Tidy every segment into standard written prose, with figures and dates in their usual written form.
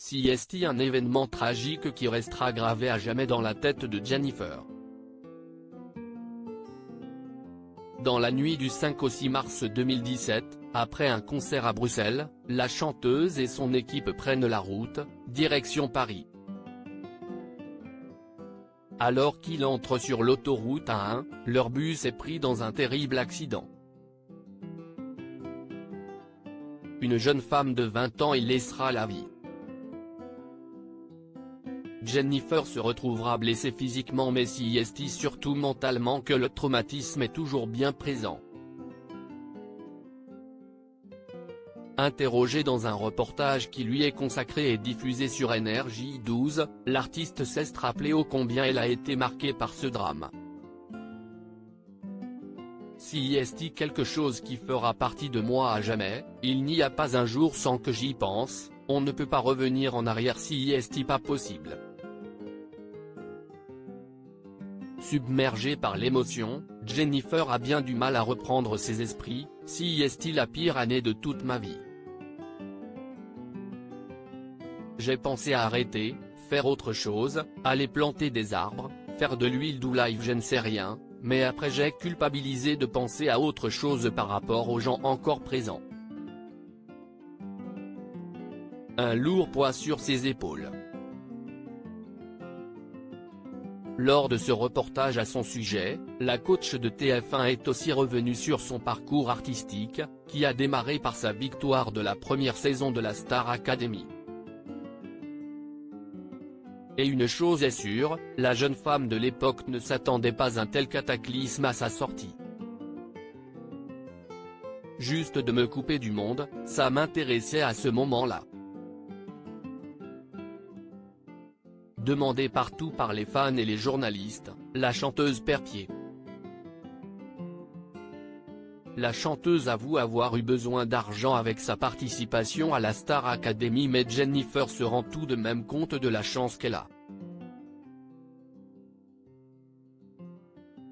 CST, un événement tragique qui restera gravé à jamais dans la tête de Jennifer. Dans la nuit du 5 au 6 mars 2017, après un concert à Bruxelles, la chanteuse et son équipe prennent la route, direction Paris. Alors qu'ils entrent sur l'autoroute A1, leur bus est pris dans un terrible accident. Une jeune femme de 20 ans y laissera la vie. Jennifer se retrouvera blessée physiquement mais CST surtout mentalement, que le traumatisme est toujours bien présent. Interrogée dans un reportage qui lui est consacré et diffusé sur Énergie 12, l'artiste s'est rappelé ô combien elle a été marquée par ce drame. CST, quelque chose qui fera partie de moi à jamais, il n'y a pas un jour sans que j'y pense, on ne peut pas revenir en arrière, CST, pas possible. Submergée par l'émotion, Jennifer a bien du mal à reprendre ses esprits. CST, la pire année de toute ma vie. J'ai pensé à arrêter, faire autre chose, aller planter des arbres, faire de l'huile d'olive, je ne sais rien, mais après j'ai culpabilisé de penser à autre chose par rapport aux gens encore présents. Un lourd poids sur ses épaules. Lors de ce reportage à son sujet, la coach de TF1 est aussi revenue sur son parcours artistique, qui a démarré par sa victoire de la première saison de la Star Academy. Et une chose est sûre, la jeune femme de l'époque ne s'attendait pas à un tel cataclysme à sa sortie. Juste de me couper du monde, ça m'intéressait à ce moment-là. Demandée partout par les fans et les journalistes, la chanteuse perd pied. La chanteuse avoue avoir eu besoin d'argent avec sa participation à la Star Academy, mais Jennifer se rend tout de même compte de la chance qu'elle a.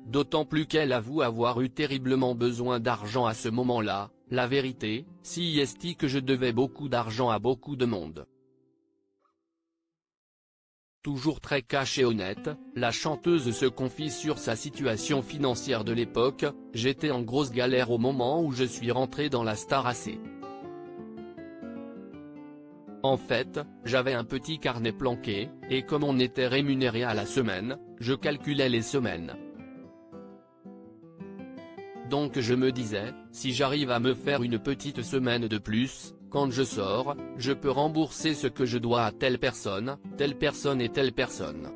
D'autant plus qu'elle avoue avoir eu terriblement besoin d'argent à ce moment-là. La vérité, CST, que je devais beaucoup d'argent à beaucoup de monde. Toujours très cash et honnête, la chanteuse se confie sur sa situation financière de l'époque. J'étais en grosse galère au moment où je suis rentrée dans la Star AC. En fait, j'avais un petit carnet planqué, et comme on était rémunéré à la semaine, je calculais les semaines. Donc je me disais, si j'arrive à me faire une petite semaine de plus, quand je sors, je peux rembourser ce que je dois à telle personne et telle personne.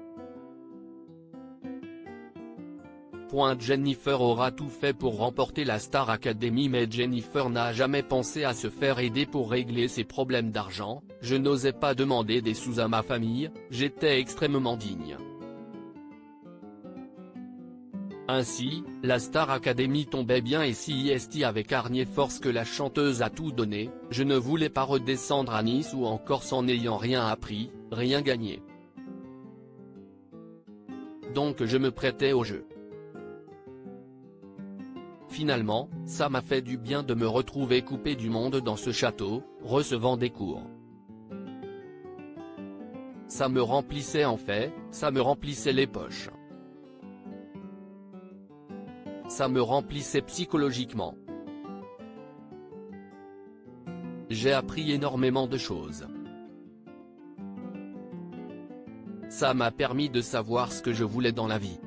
Jennifer aura tout fait pour remporter la Star Academy, mais Jennifer n'a jamais pensé à se faire aider pour régler ses problèmes d'argent. Je n'osais pas demander des sous à ma famille, j'étais extrêmement digne. Ainsi, la Star Academy tombait bien et CST avait carné force que la chanteuse a tout donné. Je ne voulais pas redescendre à Nice ou en Corse en n'ayant rien appris, rien gagné. Donc je me prêtais au jeu. Finalement, ça m'a fait du bien de me retrouver coupé du monde dans ce château, recevant des cours. Ça me remplissait en fait, ça me remplissait les poches. Ça me remplissait psychologiquement. J'ai appris énormément de choses. Ça m'a permis de savoir ce que je voulais dans la vie.